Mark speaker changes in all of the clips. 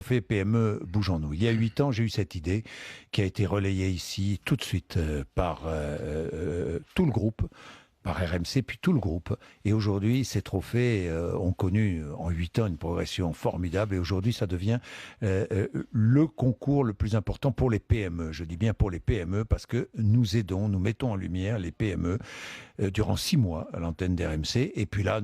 Speaker 1: Fait PME, bougeons-nous. Il y a 8 ans, j'ai eu cette idée qui a été relayée ici tout de suite par tout le groupe, par RMC, puis tout le groupe. Et aujourd'hui, ces trophées ont connu en 8 ans une progression formidable. Et aujourd'hui, ça devient le concours le plus important pour les PME. Je dis bien pour les PME parce que nous aidons, nous mettons en lumière les PME durant 6 mois à l'antenne d'RMC. Et puis là,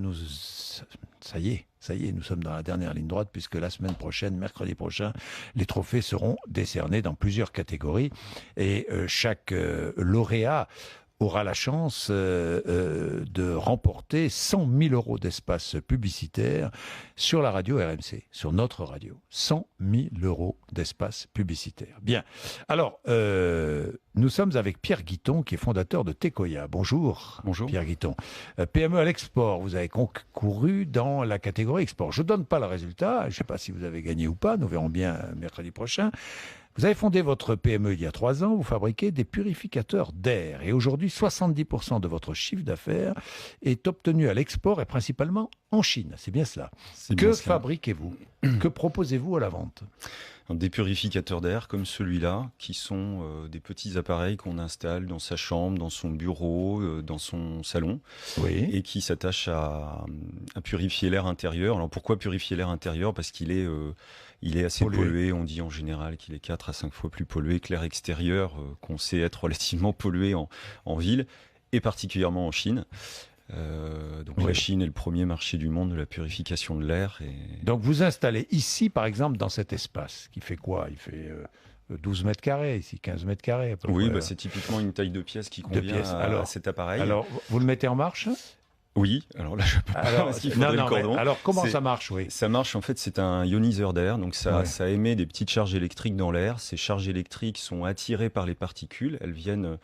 Speaker 1: ça y est, nous sommes dans la dernière ligne droite puisque la semaine prochaine, mercredi prochain, les trophées seront décernés dans plusieurs catégories et chaque lauréat aura la chance de remporter 100 000 euros d'espace publicitaire sur la radio RMC, sur notre radio. 100 000 euros d'espace publicitaire. Bien. Alors, nous sommes avec Pierre Guiton, qui est fondateur de Tecoya. Bonjour.
Speaker 2: Bonjour.
Speaker 1: Pierre Guiton. PME à l'export, vous avez concouru dans la catégorie export. Je ne donne pas le résultat, je ne sais pas si vous avez gagné ou pas, nous verrons bien mercredi prochain. Vous avez fondé votre PME il y a 3 ans, vous fabriquez des purificateurs d'air et aujourd'hui 70% de votre chiffre d'affaires est obtenu à l'export et principalement en Chine, c'est bien cela. Que fabriquez-vous? Que proposez-vous à la vente?
Speaker 2: Des purificateurs d'air comme celui-là, qui sont des petits appareils qu'on installe dans sa chambre, dans son bureau, dans son salon,
Speaker 1: oui,
Speaker 2: et qui s'attachent à purifier l'air intérieur. Alors pourquoi purifier l'air intérieur? Parce qu'il est, il est assez pollué. On dit en général qu'il est 4 à 5 fois plus pollué que l'air extérieur, qu'on sait être relativement pollué en ville, et particulièrement en Chine. Donc la Chine est le premier marché du monde de la purification de l'air.
Speaker 1: Donc vous installez ici, par exemple, dans cet espace, qui fait quoi? Il fait 12 mètres carrés, ici 15 mètres carrés à peu
Speaker 2: Oui,
Speaker 1: près.
Speaker 2: C'est typiquement une taille de pièce qui convient à cet appareil.
Speaker 1: Alors, vous le mettez en marche?
Speaker 2: Oui, alors là je peux pas parce qu'il faudrait le cordon.
Speaker 1: Alors comment ça marche? Oui.
Speaker 2: Ça marche en fait, c'est un ioniseur d'air, donc ça émet des petites charges électriques dans l'air. Ces charges électriques sont attirées par les particules, elles viennent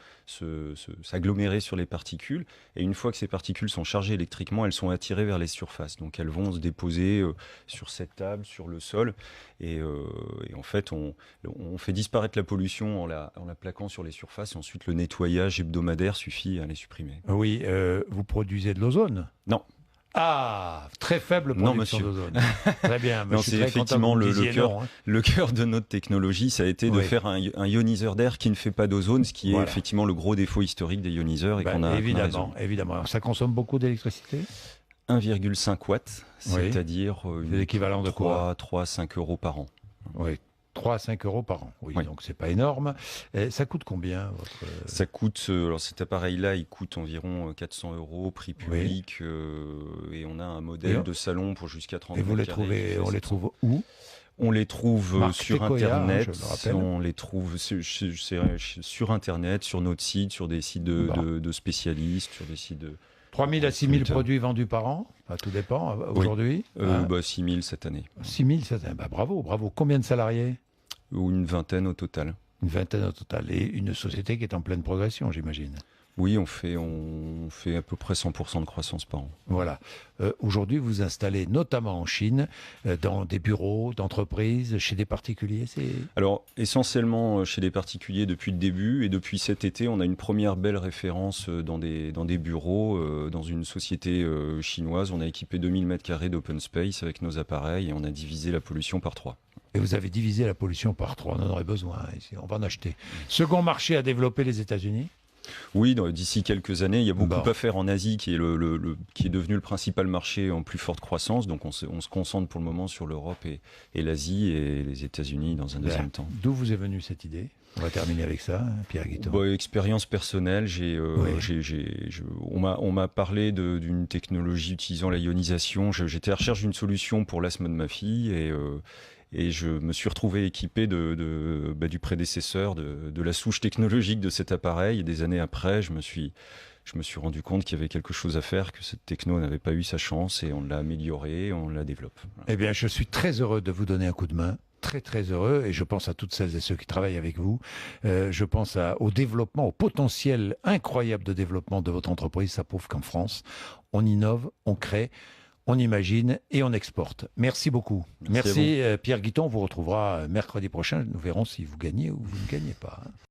Speaker 2: s'agglomérer sur les particules et une fois que ces particules sont chargées électriquement, elles sont attirées vers les surfaces. Donc elles vont se déposer sur cette table, sur le sol et en fait on fait disparaître la pollution en la plaquant sur les surfaces et ensuite le nettoyage hebdomadaire suffit à les supprimer.
Speaker 1: Oui, vous produisez de l'ozone?
Speaker 2: Non.
Speaker 1: Ah, très faible production d'ozone. Très bien.
Speaker 2: Non, c'est effectivement le cœur de notre technologie, ça a été de faire un ioniseur d'air qui ne fait pas d'ozone, ce qui est effectivement le gros défaut historique des ioniseurs et qu'on a
Speaker 1: évidemment. Alors, ça consomme beaucoup d'électricité?
Speaker 2: 1,5 watts, c'est-à-dire
Speaker 1: l'équivalent de quoi?
Speaker 2: 3 à 5 euros par an.
Speaker 1: Oui. 3 à 5 euros par an. Oui, donc c'est pas énorme. Ça coûte combien
Speaker 2: Ça coûte, alors cet appareil-là, il coûte environ 400 euros, prix public, et on a un modèle de salon pour jusqu'à 30 mètres carrés.
Speaker 1: Et on les trouve où?
Speaker 2: On les trouve sur
Speaker 1: Tecoya,
Speaker 2: Internet,
Speaker 1: hein,
Speaker 2: on les trouve sur Internet, sur notre site, sur des sites de spécialistes, sur des sites de...
Speaker 1: 3 000 à 6 000 produits vendus par an, tout dépend, aujourd'hui.
Speaker 2: 6 000 cette année.
Speaker 1: 6 000 cette année, bravo. Combien de salariés?
Speaker 2: Ou une vingtaine au total.
Speaker 1: Une vingtaine au total, et une société qui est en pleine progression, j'imagine.
Speaker 2: Oui, on fait à peu près 100% de croissance par an.
Speaker 1: Voilà. Aujourd'hui, vous installez notamment en Chine, dans des bureaux d'entreprises, chez des particuliers.
Speaker 2: Alors, essentiellement chez des particuliers depuis le début. Et depuis cet été, on a une première belle référence dans des bureaux, dans une société chinoise. On a équipé 2000 m² d'open space avec nos appareils et on a divisé la pollution par 3.
Speaker 1: Et vous avez divisé la pollution par 3. On en aurait besoin ici. On va en acheter. Second marché à développer, les États-Unis?
Speaker 2: Oui, d'ici quelques années, il y a beaucoup à faire en Asie, qui est qui est devenu le principal marché en plus forte croissance. Donc on se concentre pour le moment sur l'Europe et l'Asie et les États-Unis dans un deuxième temps.
Speaker 1: D'où vous est venue cette idée? On va terminer avec ça, Pierre Guiton.
Speaker 2: Expérience personnelle, on m'a parlé d'une technologie utilisant la ionisation. J'étais à la recherche d'une solution pour l'asthme de ma fille et je me suis retrouvé équipé du prédécesseur, de la souche technologique de cet appareil. Et des années après, je me suis rendu compte qu'il y avait quelque chose à faire, que cette techno n'avait pas eu sa chance et on l'a améliorée, on la développe. Voilà.
Speaker 1: Eh bien, je suis très heureux de vous donner un coup de main. Très très heureux, et je pense à toutes celles et ceux qui travaillent avec vous. Je pense au développement, au potentiel incroyable de développement de votre entreprise. Ça prouve qu'en France, on innove, on crée, on imagine et on exporte. Merci beaucoup. Merci Pierre Guiton. On vous retrouvera mercredi prochain. Nous verrons si vous gagnez ou vous ne gagnez pas.